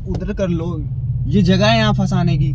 उधर कर लो, ये जगह है यहाँ फंसाने की।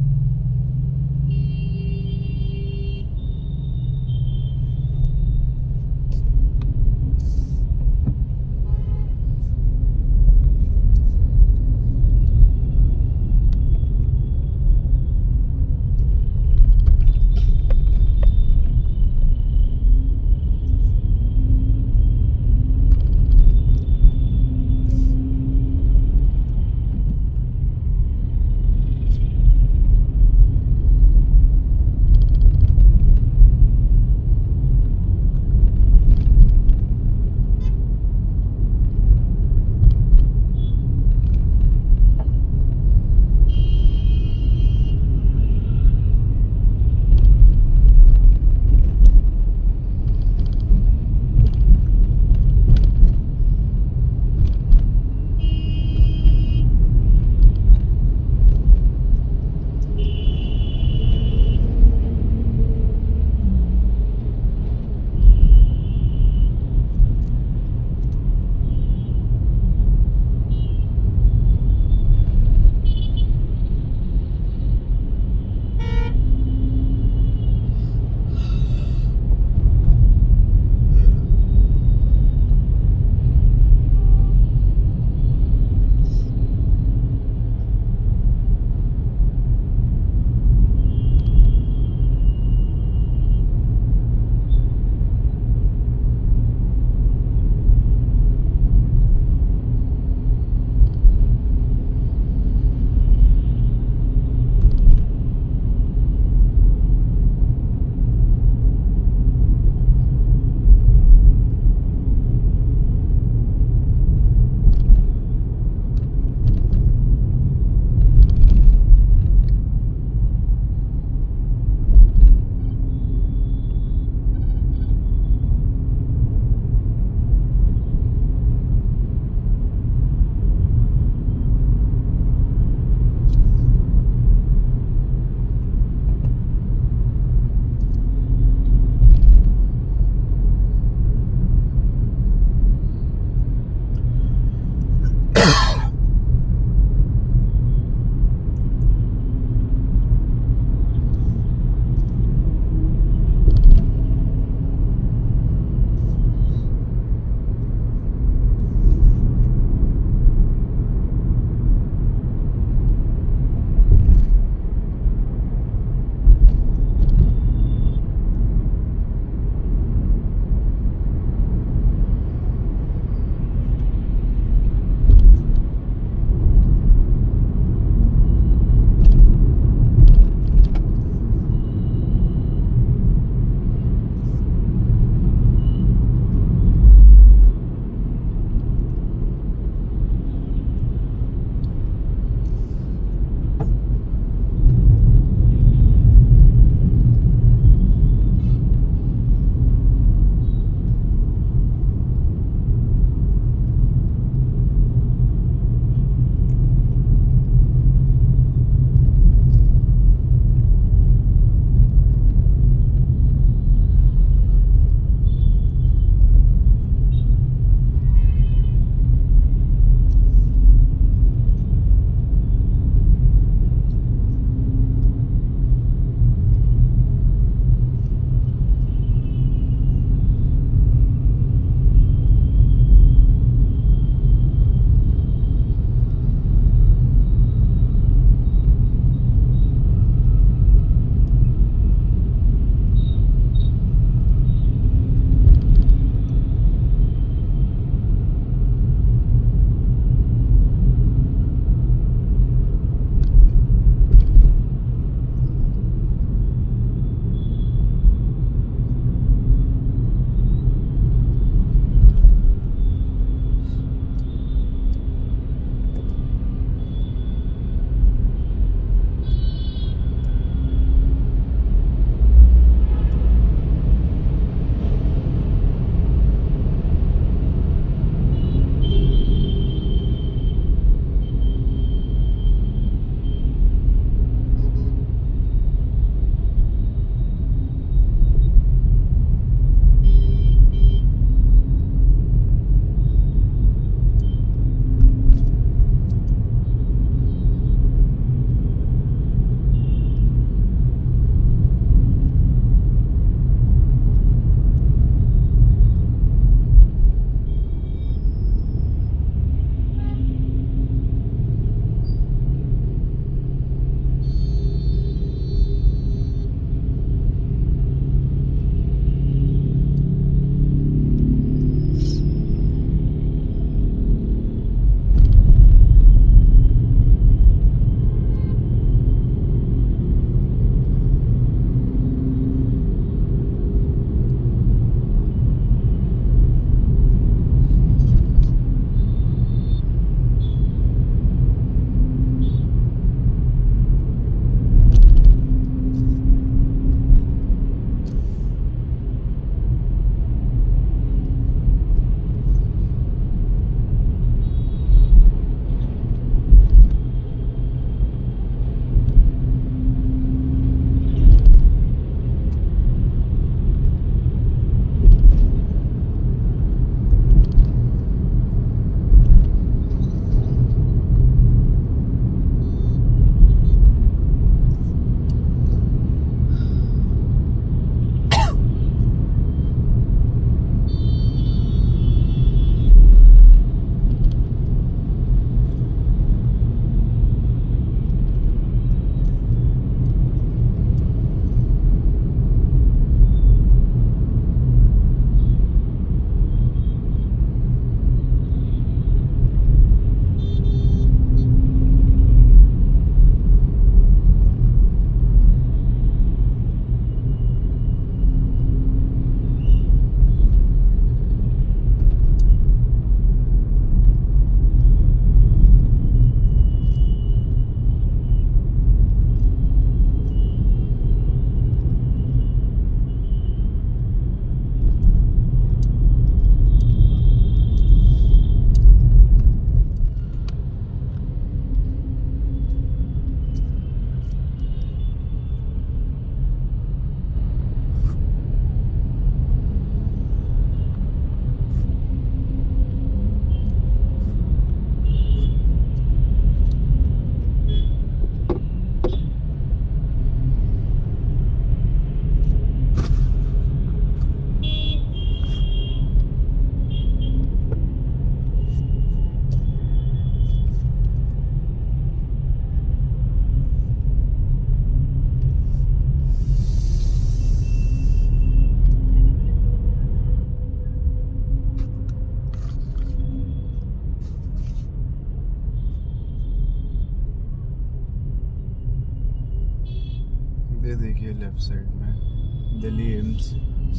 ये देखिए लेफ्ट साइड में दिल्ली एम्स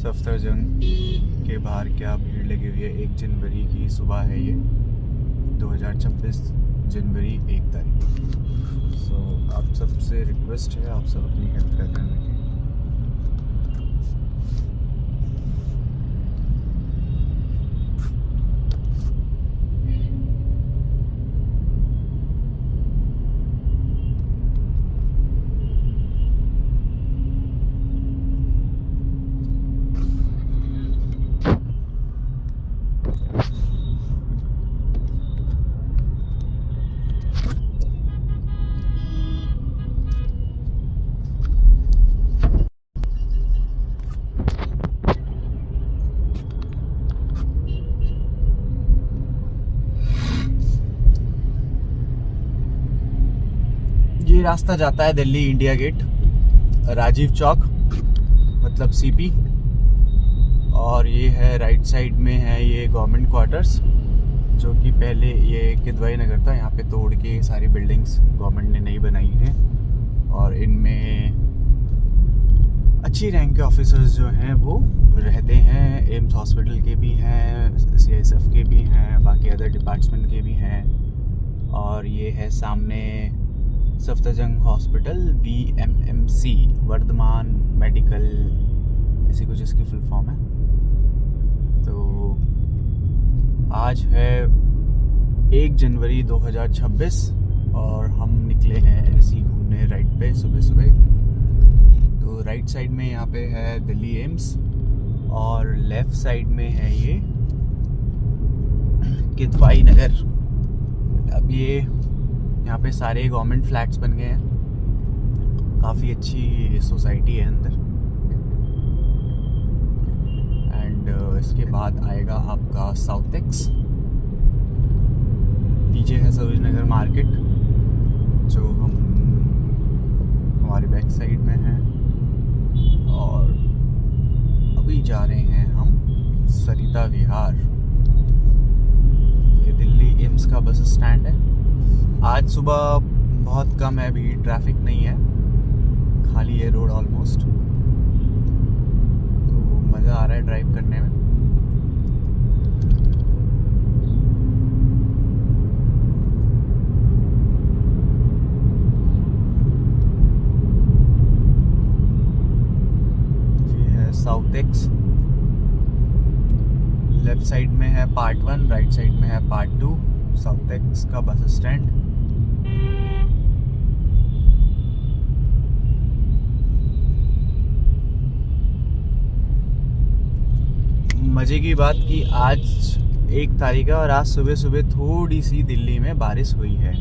सफदरजंग के बाहर क्या भीड़ लगी हुई है। 1 जनवरी की सुबह है ये, 2026 जनवरी 1 तारीख। सो आप सबसे रिक्वेस्ट है, आप सब अपनी हेल्थ का ध्यान रखें। ये रास्ता जाता है दिल्ली इंडिया गेट, राजीव चौक मतलब सीपी, और ये है राइट साइड में है ये गवर्नमेंट क्वार्टर्स, जो कि पहले ये किदवाई नगर था। यहाँ पे तोड़ के सारी बिल्डिंग्स गवर्नमेंट ने नई बनाई हैं, और इनमें अच्छी रैंक के ऑफिसर्स जो हैं वो रहते हैं। एम्स हॉस्पिटल के भी हैं, CISF के भी हैं, बाकी अदर डिपार्टमेंट के भी हैं। और ये है सामने Safdarjung hospital, VMMC, Vardhman medical, ऐसी कुछ इसकी फुल फॉर्म है। तो आज है 1 जनवरी 2026 और हम निकले हैं ऐसे ही घूमने राइट पे सुबह सुबह। तो राइट साइड में यहाँ पे है दिल्ली एम्स और लेफ्ट साइड में है ये किदवाई नगर। अब ये यहाँ पे सारे गवर्नमेंट फ्लैट्स बन गए हैं, काफ़ी अच्छी सोसाइटी है अंदर। एंड इसके बाद आएगा आपका साउथ एक्स, पीछे है सरोज नगर मार्केट जो हमारे बैक साइड में है, और अभी जा रहे हैं हम सरिता विहार। ये दिल्ली एम्स का बस स्टैंड है। आज सुबह बहुत कम है भीड़, ट्रैफिक नहीं है, खाली है रोड ऑलमोस्ट। तो मज़ा आ रहा है ड्राइव करने में। ये है साउथ एक्स, लेफ्ट साइड में है पार्ट 1, राइट साइड में है पार्ट 2 साउथ एक्स का बस स्टैंड। मजे की बात कि आज 1 तारीख है और आज सुबह सुबह थोड़ी सी दिल्ली में बारिश हुई है,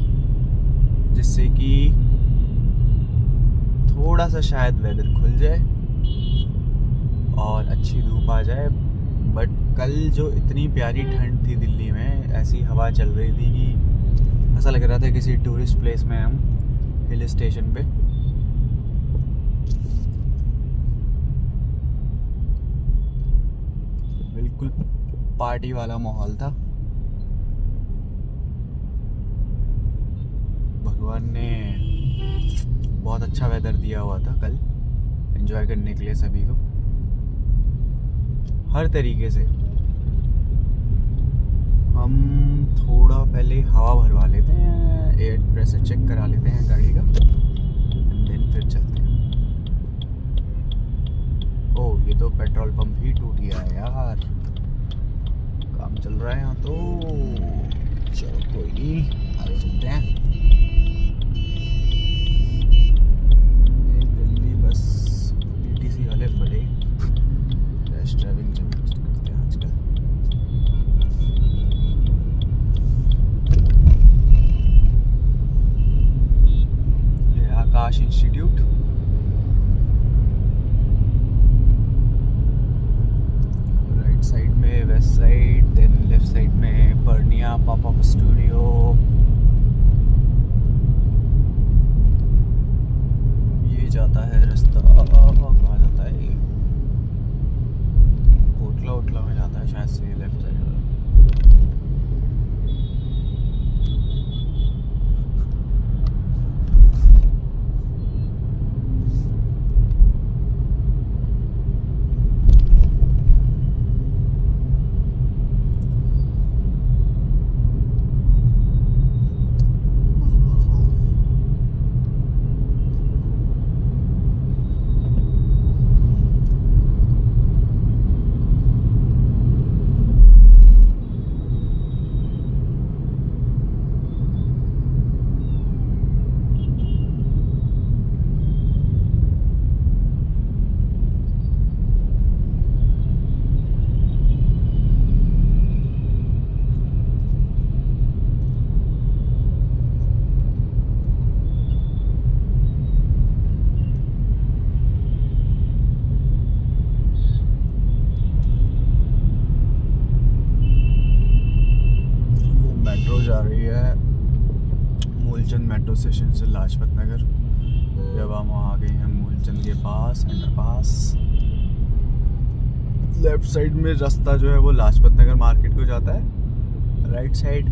जिससे कि थोड़ा सा शायद वेदर खुल जाए और अच्छी धूप आ जाए। बट कल जो इतनी प्यारी ठंड थी दिल्ली में, ऐसी हवा चल रही थी कि ऐसा लग रहा था किसी टूरिस्ट प्लेस में हम, हिल स्टेशन पे। बिल्कुल पार्टी वाला माहौल था। भगवान ने बहुत अच्छा वेदर दिया हुआ था कल, एंजॉय करने के लिए सभी को हर तरीके से। हम थोड़ा पहले हवा भरवा लेते हैं, एयर प्रेशर चेक करा लेते हैं गाड़ी का, एंड देन फिर चलते हैं। ओह, ये तो पेट्रोल पंप ही टूट गया है यार, काम चल रहा है यहाँ तो। चलो कोई नहीं, आगे चलते हैं। दिल्ली बस DTC वाले बड़े रैश ड्राइविंग करते हैं आजकल। ये आकाश इंस्टीट्यूट, राइट साइड में west side, then left side में पर्निया पॉपअप स्टूडियो। ये जाता है रास्ता, कहाँ जाता है ये? कोटला में जाता है शायद से, left side. Moolchand metro station से लाजपत नगर। जब हम आ गए हैं मूलचंद के पास, अंडरपास, लेफ्ट साइड में रास्ता जो है वो लाजपत नगर मार्केट को जाता है, right side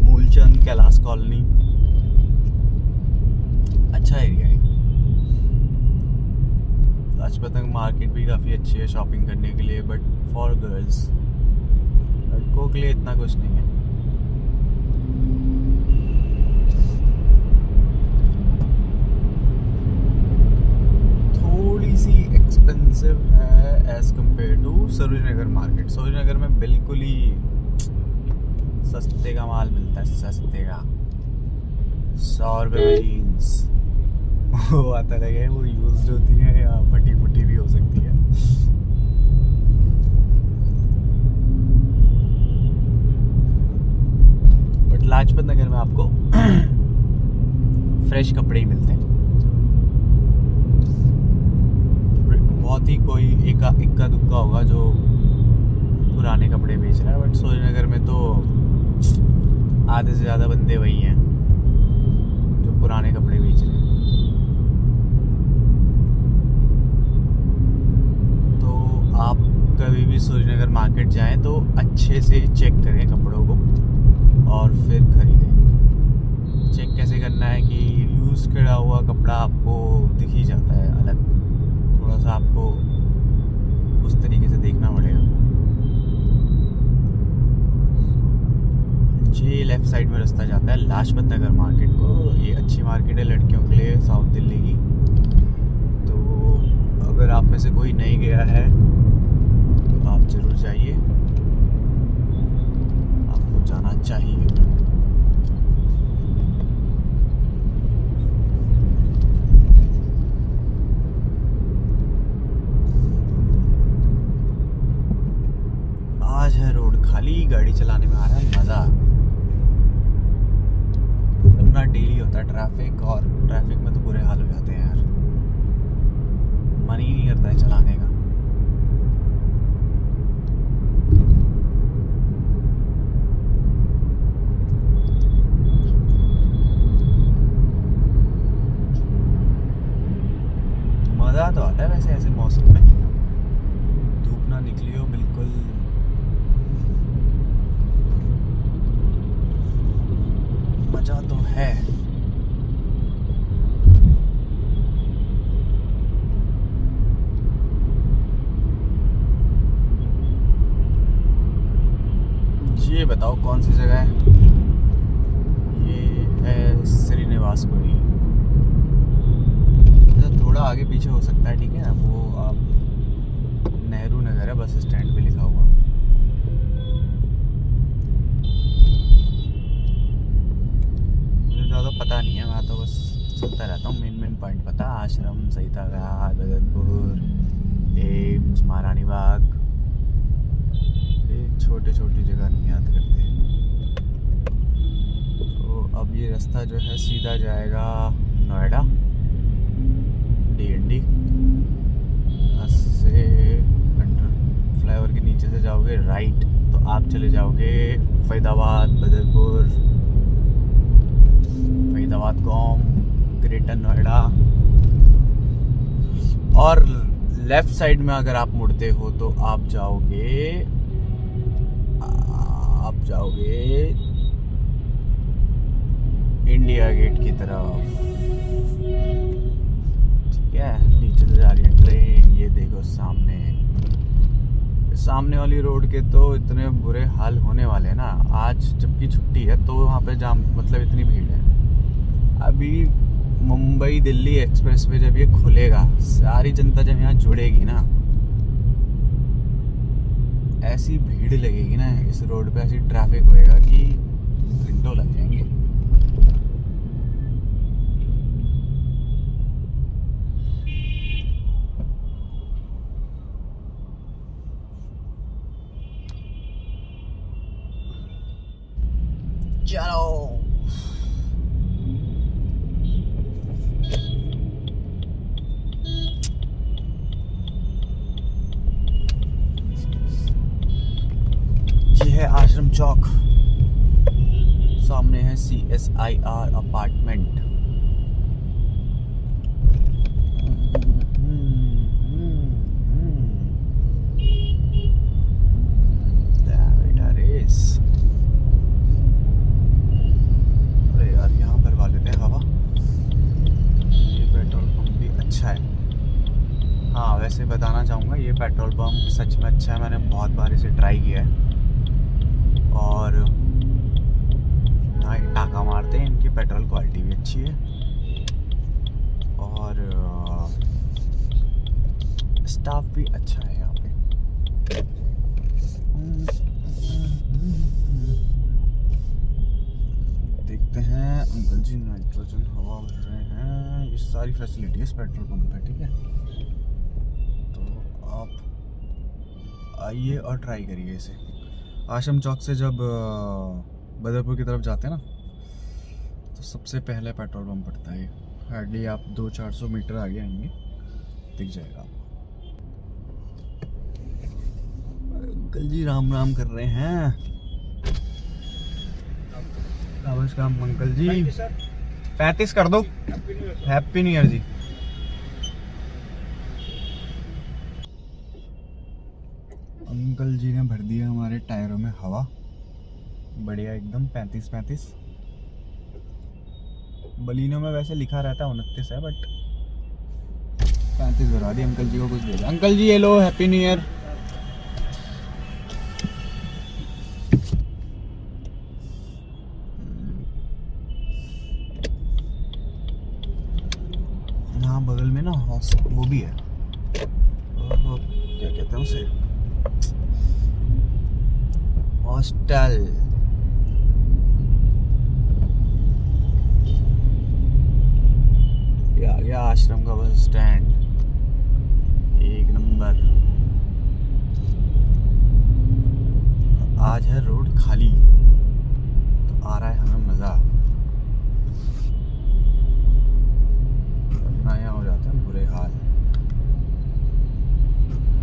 Moolchand Kailash colony. अच्छा एरिया है। लाजपत नगर मार्केट भी काफ़ी अच्छी है शॉपिंग करने के लिए, बट फॉर गर्ल्स, लड़कों के लिए इतना कुछ नहीं है। थोड़ी सी एक्सपेंसिव है as compared to Saroj Nagar market. Saroj Nagar में बिल्कुल ही सस्ते का माल मिलता है, सस्ते का। 100 रुपये में जीन्स वो आता लगे, वो यूज्ड होती है या फटी फुटी भी हो सकती है। बट लाजपत नगर में आपको फ्रेश कपड़े ही मिलते हैं। बहुत ही कोई इक्का दुक्का होगा जो पुराने कपड़े बेच रहा है, बट सोजनगर में तो आधे से ज़्यादा बंदे वही हैं जो पुराने कपड़े बेच रहे हैं। तो आप कभी भी सोजनगर मार्केट जाएं तो अच्छे से चेक करें कपड़ों को और फिर खरीदें। चेक कैसे करना है कि यूज़ करा हुआ कपड़ा आपको दिख ही जाता है अलग, थोड़ा सा आपको उस तरीके से देखना पड़ेगा। ये लेफ्ट साइड में रास्ता जाता है लाजपत नगर मार्केट को। ये अच्छी मार्केट है लड़कियों के लिए, साउथ दिल्ली की। तो अगर आप में से कोई नहीं गया है तो आप ज़रूर जाइए, आपको जाना चाहिए। आज है रोड खाली, गाड़ी चलाने में आ रहा है मज़ा। वरना डेली होता है ट्रैफिक, और ट्रैफिक में तो बुरे हाल हो जाते हैं यार, मन ही नहीं करता है चलाने का। मज़ा तो आता है वैसे ऐसे मौसम में, धूप ना निकली हो बिल्कुल, मजा तो है। ये बताओ कौन सी जगह है? ये है श्रीनिवासपुरी। थोड़ा आगे पीछे हो सकता है, ठीक है ना। वो आप नेहरू नगर है, बस स्टैंड पे लिखा हुआ। ज़्यादा पता नहीं है, मैं तो बस चलता रहता हूँ। मेन पॉइंट पता, आश्रम, सहिता घाट, बदरपुर, एम्स, महारानी बाग। ये छोटी जगह नहीं याद करते। तो अब ये रास्ता जो है सीधा जाएगा नोएडा, DND। से फ्लाईओवर के नीचे से जाओगे राइट तो आप चले जाओगे फरीदाबाद, बदरपुर, फरीदाबाद कॉम, ग्रेटर नोएडा। और लेफ्ट साइड में अगर आप मुड़ते हो तो आप जाओगे इंडिया गेट की तरफ, ठीक है। नीचे से जा रही है ट्रेन, ये देखो सामने वाली रोड के तो इतने बुरे हाल होने वाले हैं ना। आज जबकि छुट्टी है तो वहाँ पे जाम, मतलब इतनी भीड़ है। अभी मुंबई दिल्ली एक्सप्रेस वे जब ये खुलेगा, सारी जनता जब यहाँ जुड़ेगी ना, ऐसी भीड़ लगेगी ना इस रोड पे, ऐसी ट्रैफिक होएगा कि घंटों लग जाएंगे। चलो ये है आश्रम चौक। सामने है CSIR अपार्टमेंट। अरे यार यहाँ भरवा लेते हैं हवा। ये पेट्रोल पंप भी अच्छा है। हाँ वैसे बताना चाहूँगा ये पेट्रोल पंप सच में अच्छा है। मैंने बहुत बार इसे ट्राई किया है और हाँ टाका मारते हैं। इनकी पेट्रोल क्वालिटी भी अच्छी है और स्टाफ भी अच्छा है यहाँ पे। देखते हैं अंकल जी नाइट्रोजन हवा भर रहे हैं। ये सारी फैसिलिटी है इस पेट्रोल पंप पे, ठीक है। तो आप आइए और ट्राई करिए इसे। आश्रम चौक से जब बदरपुर की तरफ जाते हैं ना तो सबसे पहले पेट्रोल पंप पड़ता है। हार्डली आप 200-400 मीटर आगे आएंगे दिख जाएगा आपको। अंकल जी राम राम कर रहे हैं। नमस्कार अंकल जी। 35 कर दो। हैप्पी न्यू ईयर जी। अंकल जी ने भर दिया हमारे टायरों में हवा, बढ़िया एकदम 35-35। बलिनो में वैसे लिखा रहता है 29 है बट 35 भरवा दी। अंकल जी को कुछ दे दो। अंकल जी ये लो, हैप्पी न्यू ईयर। यहाँ बगल में ना वो भी है, क्या कहते हैं उसे, हॉस्टल। ये आ गया आश्रम का बस स्टैंड, एक नंबर। आज है रोड खाली तो आ रहा है हमें मजा। वरना यहाँ हो जाते हैं बुरे हाल।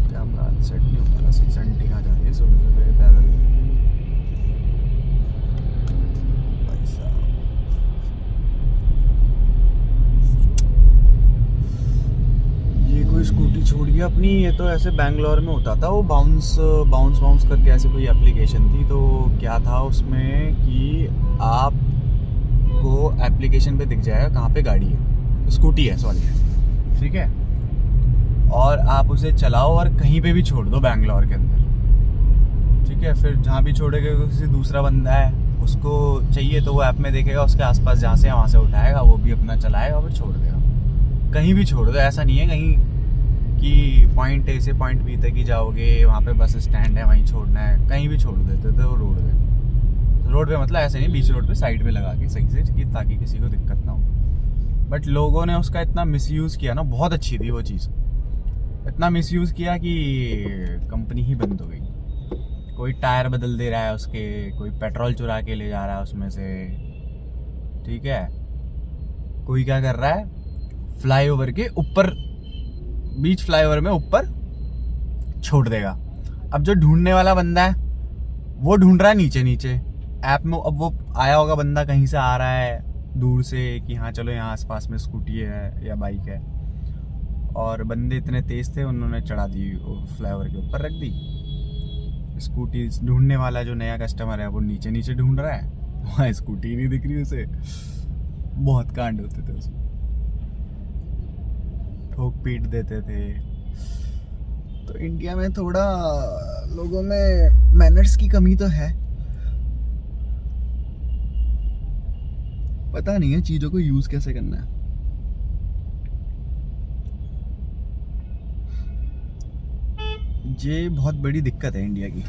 कैमरा सेट नहीं हो पा रहा, सेंटी कहाँ जा रही है सुबह सुबह पैदल। स्कूटी छोड़िए अपनी। ये तो ऐसे बैंगलोर में होता था वो बाउंस करके ऐसे कोई एप्लीकेशन थी। तो क्या था उसमें कि आपको एप्लीकेशन पे दिख जाएगा कहाँ पे गाड़ी है, स्कूटी है सॉरी, ठीक है। और आप उसे चलाओ और कहीं पे भी छोड़ दो बैंगलोर के अंदर, ठीक है। फिर जहाँ भी छोड़ेगा किसी दूसरा बंदा है उसको चाहिए तो वो ऐप में देखेगा, उसके आसपास जहाँ से वहाँ से उठाएगा, वो भी अपना चलाएगा और फिर छोड़ देगा। कहीं भी छोड़ दो, ऐसा नहीं है कहीं कि पॉइंट ए से पॉइंट बी तक ही जाओगे, वहाँ पे बस स्टैंड है वहीं छोड़ना है, कहीं भी छोड़ देते थे वो रोड पे मतलब ऐसे नहीं बीच रोड पे साइड पे लगा के सही से कि ताकि किसी को दिक्कत ना हो। बट लोगों ने उसका इतना मिसयूज़ किया ना, बहुत अच्छी थी वो चीज़, इतना मिसयूज़ किया कि कंपनी ही बंद हो गई। कोई टायर बदल दे रहा है उसके, कोई पेट्रोल चुरा के ले जा रहा है उसमें से, ठीक है। कोई क्या कर रहा है, फ्लाईओवर के ऊपर, बीच फ्लाईओवर में ऊपर छोड़ देगा। अब जो ढूंढने वाला बंदा है वो ढूंढ रहा है नीचे नीचे ऐप में। अब वो आया होगा बंदा कहीं से आ रहा है दूर से कि हाँ चलो यहाँ आसपास में स्कूटी है या बाइक है, और बंदे इतने तेज थे उन्होंने चढ़ा दी फ्लाईओवर के ऊपर रख दी। स्कूटी ढूंढने वाला जो नया कस्टमर है वो नीचे नीचे ढूंढ रहा है, वहाँ स्कूटी नहीं दिख रही उसे। बहुत कांड होते थे उसमें, ठोक पीट देते थे। तो इंडिया में थोड़ा लोगों में मैनर्स की कमी तो है, पता नहीं है चीजों को यूज कैसे करना है। ये बहुत बड़ी दिक्कत है इंडिया की।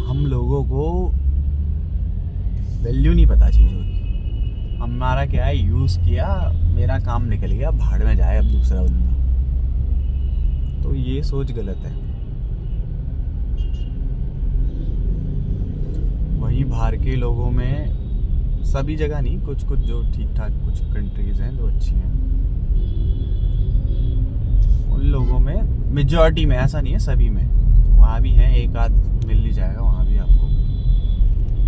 हम लोगों को वैल्यू नहीं पता चीजों की। हमारा क्या है, यूज किया, मेरा काम निकल गया, भाड़ में जाए अब दूसरा बंदा। तो ये सोच गलत है। वहीं बाहर के लोगों में, सभी जगह नहीं, कुछ कुछ जो ठीक ठाक कुछ कंट्रीज हैं जो अच्छी हैं, उन लोगों में मेजॉरिटी में, ऐसा नहीं है सभी में, वहाँ भी हैं, एक आध मिल ही जाएगा वहाँ भी आपको।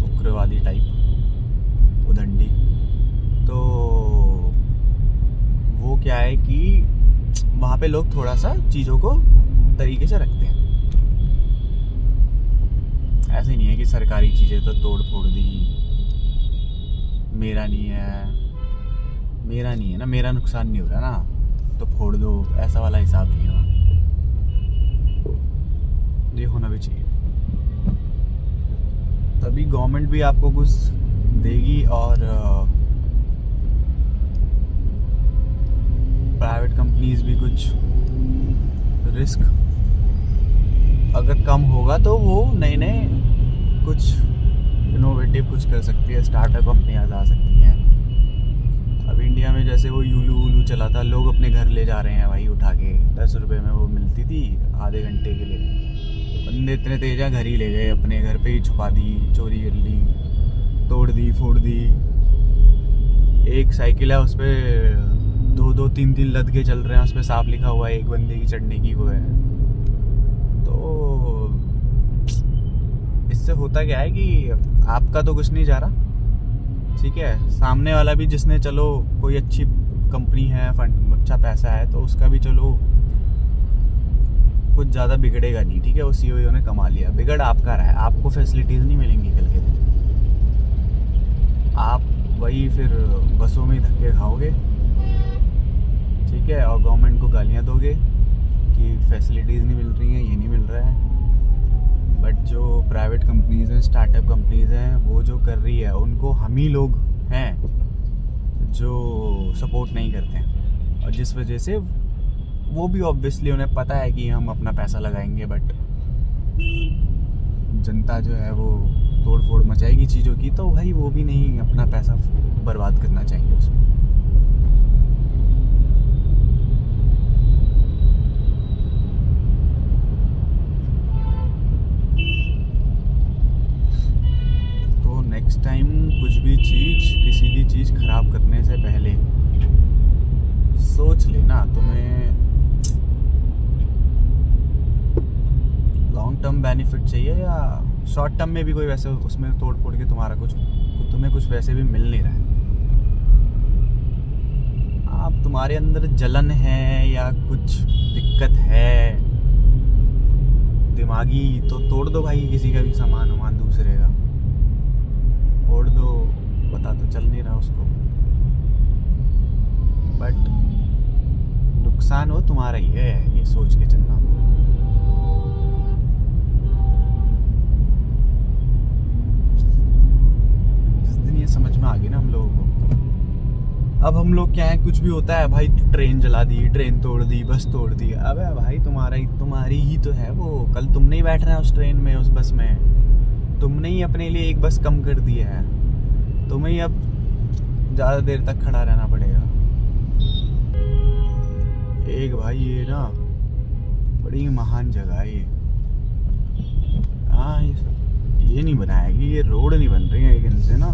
तो आतंकवादी टाइप उदंडी। तो वो क्या है कि वहाँ पे लोग थोड़ा सा चीज़ों को तरीके से रखते हैं। ऐसे नहीं है कि सरकारी चीज़ें तो तोड़ फोड़ दी, मेरा नहीं है ना, मेरा नुकसान नहीं हो रहा ना तो फोड़ दो, ऐसा वाला हिसाब नहीं है। ये होना भी चाहिए, तभी गवर्नमेंट भी आपको कुछ देगी और प्राइवेट कंपनीज भी कुछ रिस्क अगर कम होगा तो वो नए नए कुछ इनोवेटिव कुछ कर सकती है, स्टार्टअप कंपनियाँ आ सकती हैं। अब इंडिया में जैसे वो यूलू चला था, लोग अपने घर ले जा रहे हैं भाई उठा के, 10 रुपये में वो मिलती थी आधे घंटे के लिए। बंदे इतने तेज हैं, घर ही ले गए, अपने घर पे ही छुपा दी, चोरी कर ली, तोड़ दी, फोड़ दी। एक साइकिल है उस पर 2-2, 3-3 लद के चल रहे हैं, उस पर साफ लिखा हुआ है एक बंदे की चढ़ने की वो है। तो इससे होता क्या है कि आपका तो कुछ नहीं जा रहा, ठीक है, सामने वाला भी जिसने चलो कोई अच्छी कंपनी है, फंड अच्छा पैसा है, तो उसका भी चलो कुछ ज़्यादा बिगड़ेगा नहीं, ठीक है, वो सीईओ ने कमा लिया, बिगड़ आपका रहा है, आपको फैसिलिटीज़ नहीं मिलेंगी कल के दिन, आप वही फिर बसों में ही धक्के खाओगे, ठीक है, और गवर्नमेंट को गालियाँ दोगे कि फैसिलिटीज़ नहीं मिल रही हैं, ये नहीं मिल रहा है। बट जो प्राइवेट कंपनीज़ हैं, स्टार्टअप कंपनीज़ हैं, वो जो कर रही है उनको हम ही लोग हैं जो सपोर्ट नहीं करते हैं, और जिस वजह से वो भी ऑब्वियसली उन्हें पता है कि हम अपना पैसा लगाएंगे, बट जनता जो है वो तोड़ फोड़ मचाएगी चीज़ों की, तो भाई वो भी नहीं अपना पैसा बर्बाद करना चाहेंगे उसमें। नेक्स्ट टाइम कुछ भी चीज़, किसी की चीज़ ख़राब करने से पहले सोच लेना, तुम्हें लॉन्ग टर्म बेनिफिट चाहिए या शॉर्ट टर्म में भी कोई वैसे उसमें तोड़ फोड़ के तुम्हें कुछ वैसे भी मिल नहीं रहा है। आप तुम्हारे अंदर जलन है या कुछ दिक्कत है दिमागी, तो तोड़ दो भाई किसी का भी सामान वामान दूसरे का, फोड़ दो, पता तो चल नहीं रहा उसको, बट नुकसान वो तुम्हारा ही है, ये सोच के चलना। जिस दिन ये समझ में आ गई ना हम लोगों को, अब हम लोग क्या है, कुछ भी होता है भाई, ट्रेन जला दी, ट्रेन तोड़ दी, बस तोड़ दी, अबे भाई तुम्हारी ही तो है वो, कल तुम नहीं बैठ रहे हैं उस ट्रेन में, उस बस में, तुमने ही अपने लिए एक बस कम कर दी है, तुम्हें ही अब ज़्यादा देर तक खड़ा रहना पड़ेगा। एक भाई ये ना बड़ी महान जगह है ये, हाँ ये नहीं बनाया कि ये रोड नहीं बन रही है एक इनसे ना,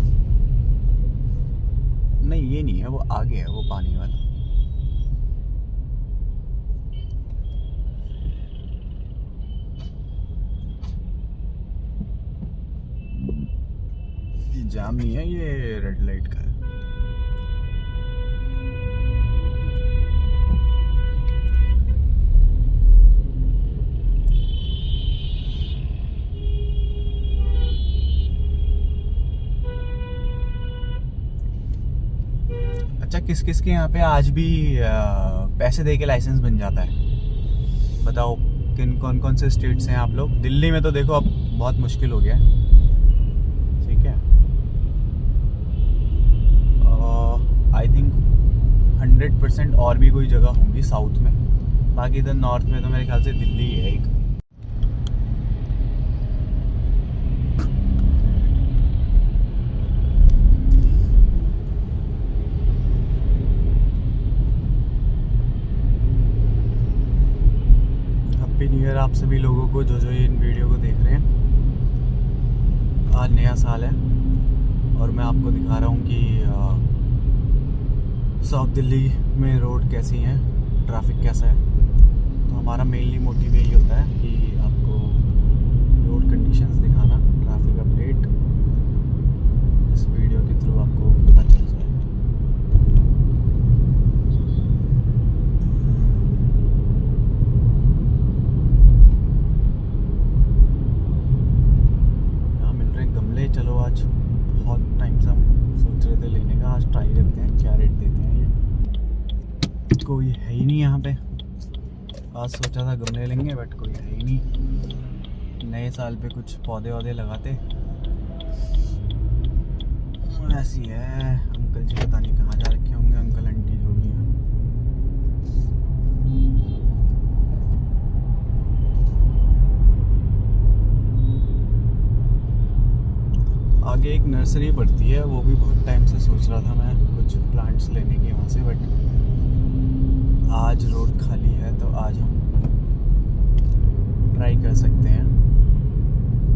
नहीं ये नहीं है, वो आगे है वो पानी वाला। जाम नहीं है, ये रेड लाइट का है। अच्छा, किस किस के यहाँ पे आज भी पैसे दे के लाइसेंस बन जाता है, बताओ कौन कौन से स्टेट्स हैं आप लोग। दिल्ली में तो देखो अब बहुत मुश्किल हो गया है, ठीक है, आई थिंक 100% और भी कोई जगह होंगी साउथ में, बाकी इधर नॉर्थ में तो मेरे ख्याल से दिल्ली ही है एक। हैप्पी न्यू ईयर आप सभी लोगों को जो ये इन वीडियो को देख रहे हैं। आज नया साल है और मैं आपको दिखा रहा हूँ कि साउथ दिल्ली में रोड कैसी हैं, ट्रैफिक कैसा है। तो हमारा मेनली मोटिव यही होता है कि आपको रोड कंडीशंस दिखाना, ट्रैफिक अपडेट, बहुत टाइम से हम सोच रहे थे लेने का। आज ट्राई करते हैं क्या रेट देते हैं ये। कोई है ही नहीं यहाँ पे। आज सोचा था गमले लेंगे बट कोई है ही नहीं। नए साल पे कुछ पौधे वौधे लगाते। ऐसी है। अंकल जी पता नहीं कहाँ जा रखे होंगे, अंकल आंटी जो भी हैं। आगे एक नर्सरी पड़ती है, वो भी बहुत टाइम से सोच रहा था मैं कुछ प्लांट्स लेने की वहाँ से, बट आज रोड खाली है तो आज हम ट्राई कर सकते हैं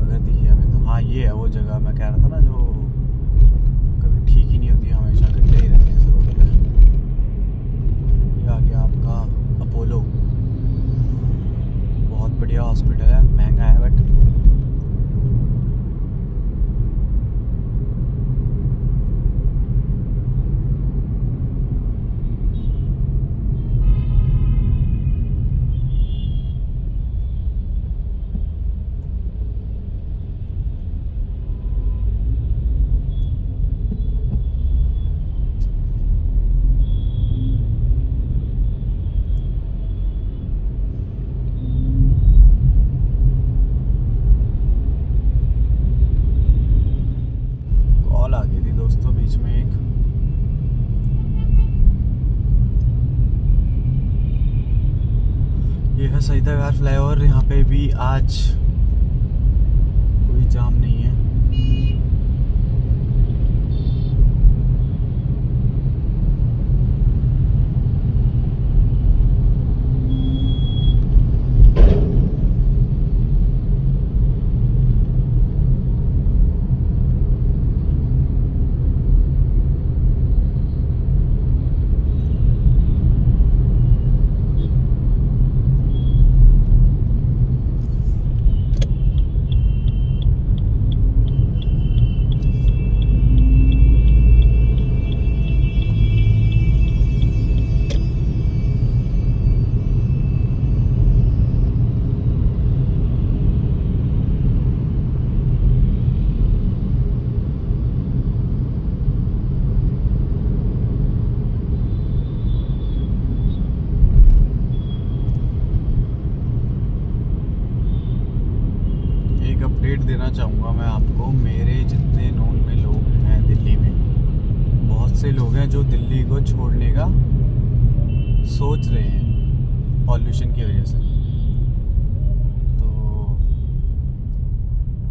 अगर दिखी हमें तो। हाँ ये है वो जगह मैं कह रहा था ना, जो कभी ठीक ही नहीं होती, हमेशा गड्ढे ही रहते हैं इस रोड पे। ये आ गया आपका अपोलो। बहुत बढ़िया हॉस्पिटल है, महंगा है बट कॉल आ गई थी दोस्तों बीच में एक। ये है सईदा विहार फ्लाईओवर। यहाँ पे भी आज कोई जाम नहीं है। अपडेट देना चाहूँगा मैं आपको। मेरे जितने नोन में लोग हैं दिल्ली में, बहुत से लोग हैं जो दिल्ली को छोड़ने का सोच रहे हैं पॉल्यूशन की वजह से। तो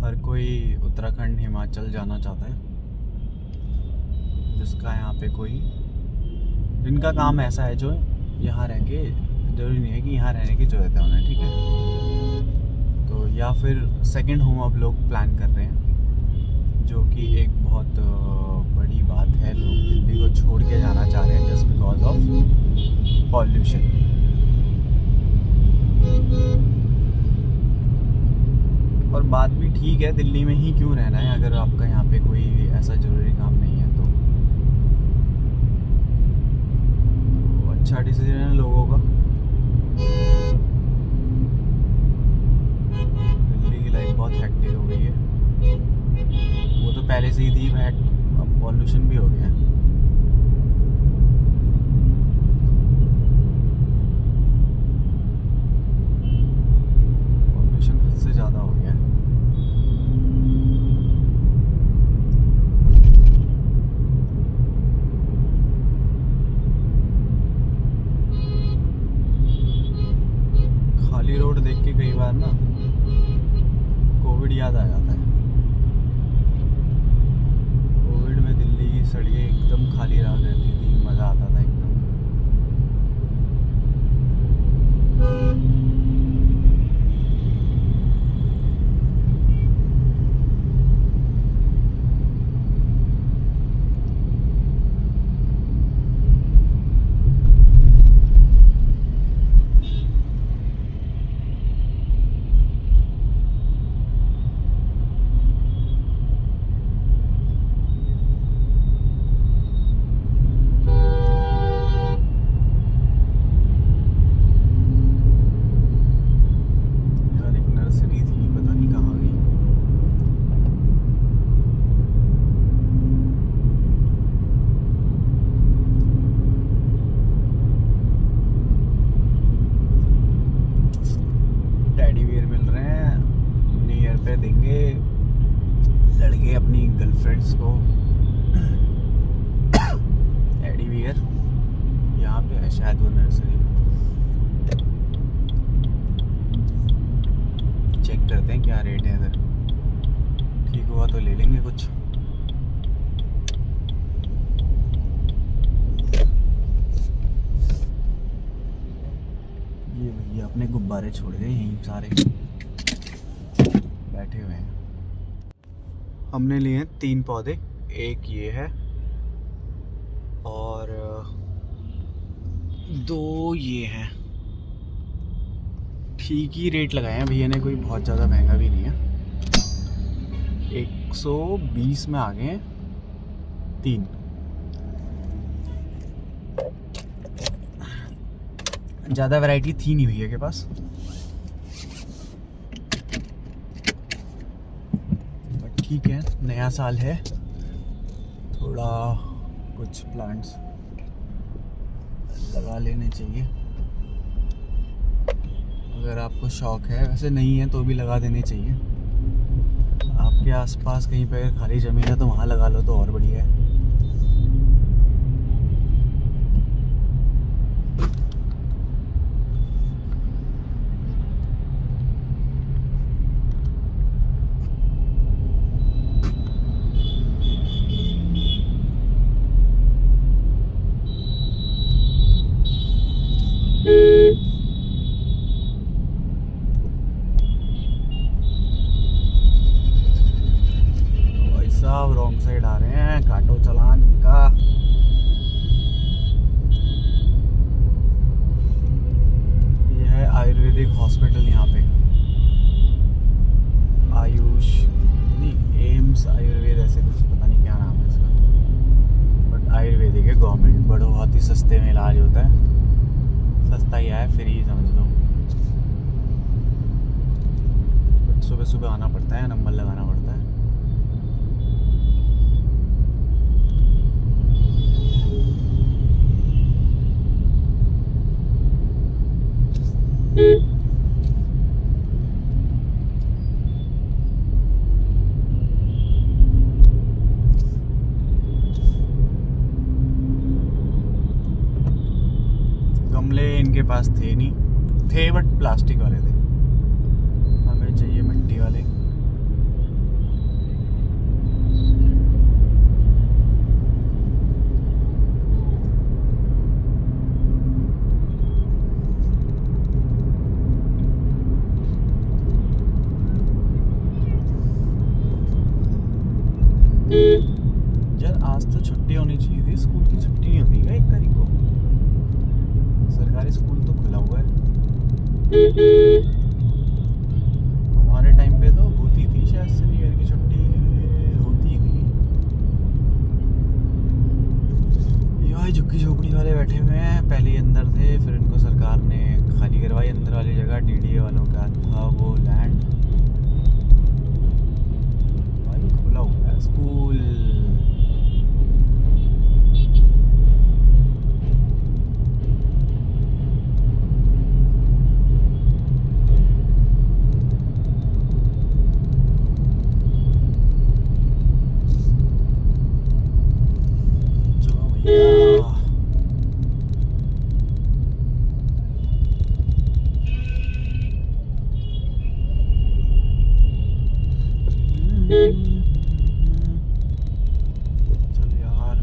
हर कोई उत्तराखंड हिमाचल जाना चाहता है, जिसका यहाँ पे कोई, जिनका काम ऐसा है जो यहाँ रह के, जरूरी नहीं है कि यहाँ रहने की ज़रूरत है उन्हें, ठीक है। तो या फिर सेकंड होम अब लोग प्लान कर रहे हैं, जो कि एक बहुत बड़ी बात है। लोग दिल्ली को छोड़ के जाना चाह रहे हैं जस्ट बिकॉज ऑफ पॉल्यूशन। और बात भी ठीक है, दिल्ली में ही क्यों रहना है अगर आपका यहाँ पे कोई ऐसा ज़रूरी काम नहीं है तो अच्छा डिसीजन है लोगों का। दिल्ली की लाइफ बहुत हेक्टिक हो गई है, वो तो पहले से ही थी, अब पॉल्यूशन भी हो गया है। पॉल्यूशन हद से ज़्यादा हो गया है। खाली रोड देख के कई बार ना कोविड याद आ जाता है। कोविड में दिल्ली की सड़कें एकदम खाली रहा करती थी, मज़ा आता था एकदम। लेंगे अपनी गर्लफ्रेंड्स को एडी वियर। यहाँ पे है शायद वो नर्सरी, चेक करते हैं क्या रेट है इधर। ठीक हुआ तो ले लेंगे कुछ। ये भैया अपने गुब्बारे छोड़ गए यहीं सारे बैठे हुए हैं। हमने लिए हैं 3 पौधे, एक ये है और 2 ये हैं। ठीक ही रेट लगाए हैं भैया ने, कोई बहुत ज़्यादा महंगा भी नहीं है। 120 में आ गए हैं 3। ज़्यादा वैरायटी थी नहीं भैया के पास, बट ठीक है, नया साल है, थोड़ा कुछ प्लांट्स लगा लेने चाहिए। अगर आपको शौक है, वैसे नहीं है तो भी लगा देने चाहिए। आपके आसपास कहीं पे खाली ज़मीन है तो वहाँ लगा लो तो और बढ़िया है। सब रॉन्ग साइड आ रहे हैं, काटो चालान का। ये है आयुर्वेदिक हॉस्पिटल, यहाँ पे आयुष नहीं, एम्स आयुर्वेद ऐसे कुछ, पता नहीं क्या नाम है इसका, बट आयुर्वेदिक है, गवर्नमेंट, बड़ा बहुत ही सस्ते में इलाज होता है। सस्ता ही है, फ्री समझ लो। बट सुबह सुबह आना पड़ता है, नंबर लगाना पड़ता है। गमले इनके पास थे नहीं, थे बट प्लास्टिक वाले थे, हमें चाहिए मिट्टी वाले। यार आज तो छुट्टी होनी चाहिए थी, स्कूल की छुट्टी नहीं होती क्या 1 तारीख को? सरकारी स्कूल तो खुला हुआ है। हमारे टाइम पे तो होती थी, शायद से न्यू ईयर की छुट्टी होती थी। ये झुग्गी झोपड़ी वाले बैठे हुए हैं, पहले अंदर थे, फिर इनको सरकार ने खाली करवाई अंदर वाली जगह। डीडीए वालों का था वो लैंड। भाई खुला हुआ है स्कूल। चल यार,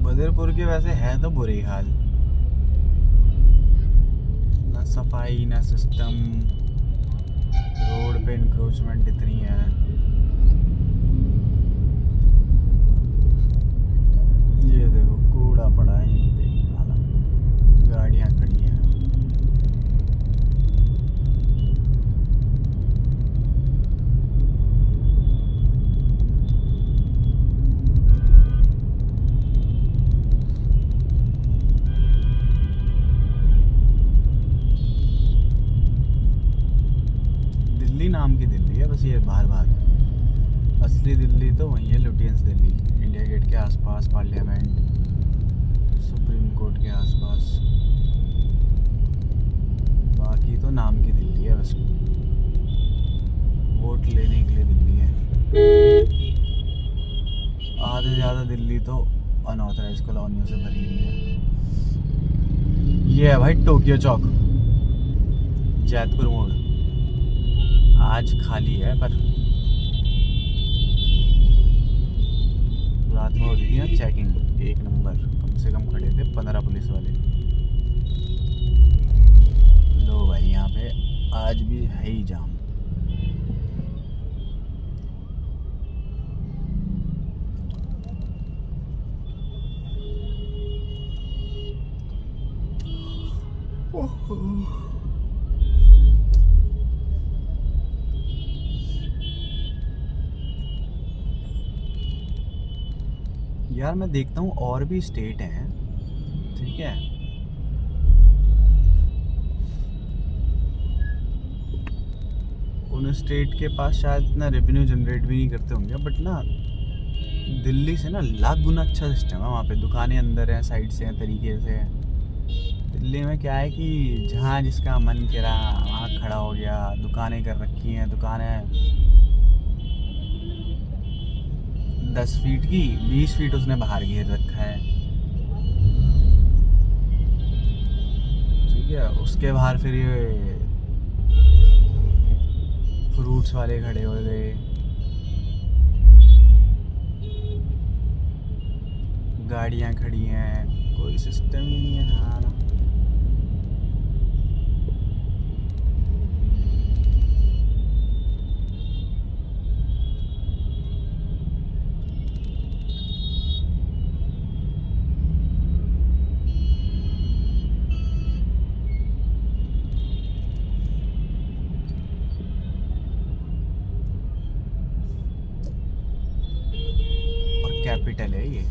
बदरपुर के वैसे हैं तो बुरे ही हाल, ना सफाई ना सिस्टम, रोड पे इंक्रोचमेंट इतनी है। बस ये बाहर बाहर। असली दिल्ली तो वहीं है, लुटियंस दिल्ली, इंडिया गेट के आसपास, पार्लियामेंट, सुप्रीम कोर्ट के आसपास। बाकी तो नाम की दिल्ली है बस, वोट लेने के लिए दिल्ली है। आधे से ज़्यादा दिल्ली तो अनऑथराइज कॉलोनियों से भरी हुई है। ये है भाई टोक्यो चौक, जैतपुर मोड़। आज खाली है, पर रात में हो रही थी ना चेकिंग, एक नंबर। कम से कम खड़े थे 15 पुलिस वाले। लो भाई, यहाँ पे आज भी है ही जाम। यार मैं देखता हूँ और भी स्टेट हैं, ठीक है, उन स्टेट के पास शायद इतना रेवेन्यू जनरेट भी नहीं करते होंगे, बट ना दिल्ली से ना लाख गुना अच्छा सिस्टम है। वहाँ पे दुकानें अंदर हैं, साइड से हैं, तरीके से हैं। दिल्ली में क्या है कि जहाँ जिसका मन करा वहाँ खड़ा हो गया, दुकानें कर रखी हैं। दुकानें 10 फीट की 20 फीट उसने बाहर घेर रखा है, ठीक है। उसके बाहर फिर ये फ्रूट्स वाले खड़े हो गए, गाड़ियाँ खड़ी हैं, कोई सिस्टम ही नहीं है। हाँ ना, कैपिटल है ये,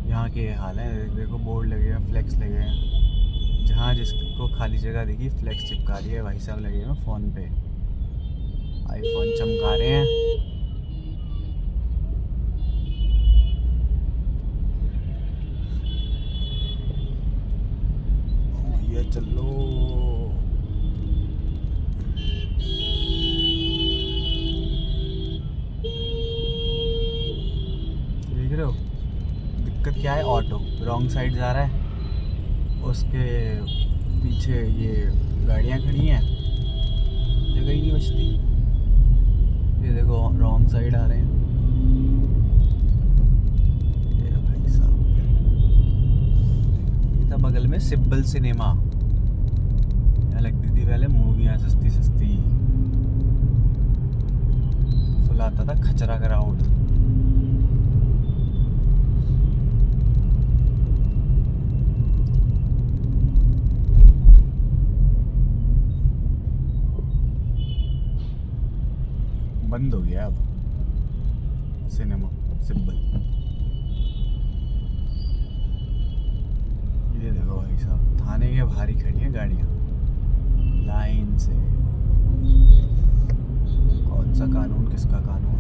यहाँ के हाल है। देखो बोर्ड लगे हैं, फ्लेक्स लगे हैं, जहाँ जिसको खाली जगह दिखी फ्लेक्स चिपका दिए। भाई साहब लगे हैं फ़ोन पे, आईफोन चमका रहे हैं। ये चलो, दिक्कत क्या है, ऑटो रॉन्ग साइड जा रहा है, उसके पीछे ये गाड़ियाँ खड़ी हैं, जगह ही नहीं बचती। ये देखो रॉन्ग साइड आ रहे हैं। ये भाई साहब, ये था बगल में सिब्बल सिनेमा, यहाँ लगती थी पहले मूवियाँ सस्ती सस्ती। फुल आता था खचरा क्राउड। बंद हो गया अब सिनेमा सिंबल। ये देखो भाई साहब, थाने के बाहर ही खड़ी हैं गाड़ियाँ लाइन से। कौन सा कानून, किसका कानून?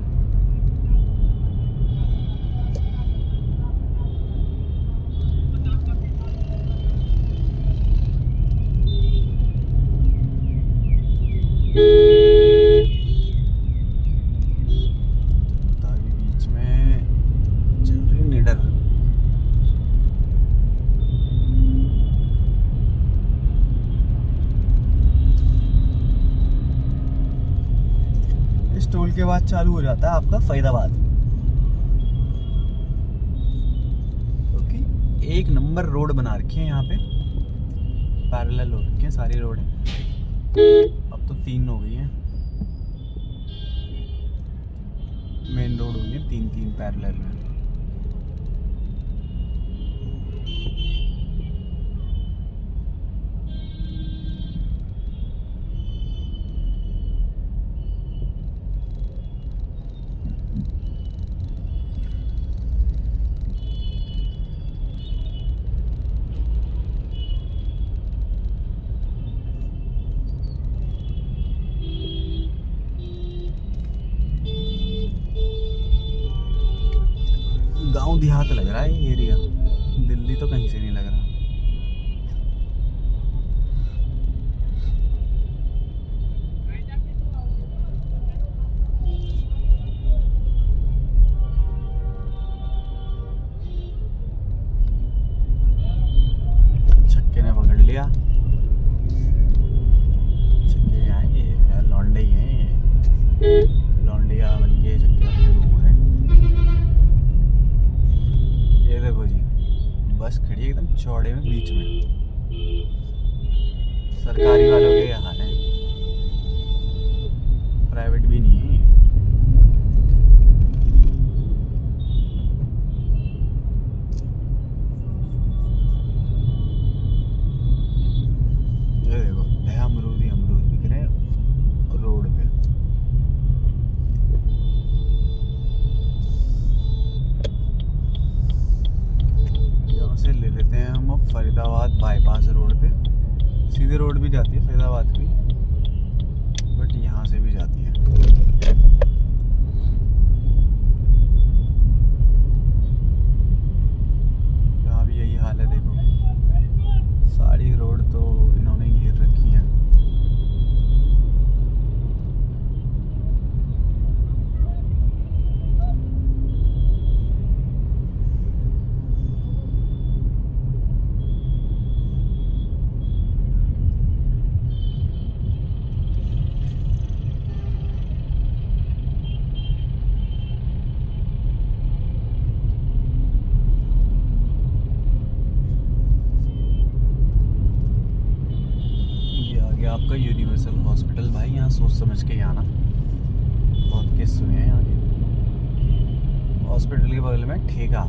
टोल के बाद चालू हो जाता है आपका फरीदाबाद। ओके, एक नंबर रोड बना रखे हैं यहाँ पे, पैरेलल हो रखे हैं सारी रोड। अब तो 3 हो गई हैं, मेन रोड हो गई है 3 पैरेलल में। गांव देहात लग रहा है ये एरिया, दिल्ली तो कहीं से नहीं लग रहा। छक्के ने पकड़ लिया, छक्के आएंगे, लौंडे ही हैं ये, लौंडिया बन के छक्के बन के घूम रहे हैं। ये देखो जी, बस खड़ी है एकदम चौड़े में बीच में। सरकारी वालों के ये हाल है, प्राइवेट भी नहीं है। ये देखो अमरूद ही अमरूद बिक रहे हैं रोड पे। यहाँ से ले लेते हैं हम अब फरीदाबाद बाईपास रोड पे। सीधे रोड भी जाती है फरीदाबाद की, बट यहाँ से भी जाती है। यहाँ भी यही हाल है, देखो सारी रोड तो इन्होंने घेर रखी है। आपका यूनिवर्सल हॉस्पिटल भाई, यहाँ सोच समझ के आना। बहुत केस सुने हैं यहाँ के। हॉस्पिटल के बगल में ठेका,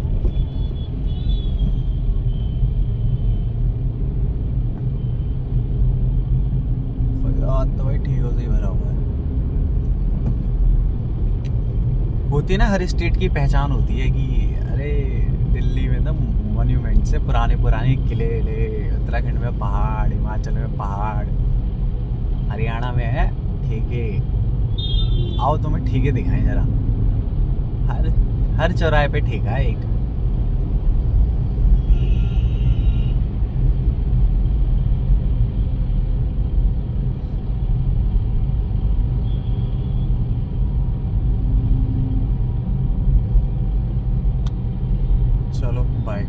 फरीदाबाद तो भाई ठेकों से ही भरा हुआ है। होती है ना, हर स्टेट की पहचान होती है कि अरे दिल्ली में तो मॉन्यूमेंट से पुराने पुराने किले, उत्तराखंड में पहाड़, हिमाचल में पहाड़, हरियाणा में है ठेके। आओ तुम्हें ठेके दिखाएं जरा, हर चौराहे पे ठेका है एक। चलो बाय।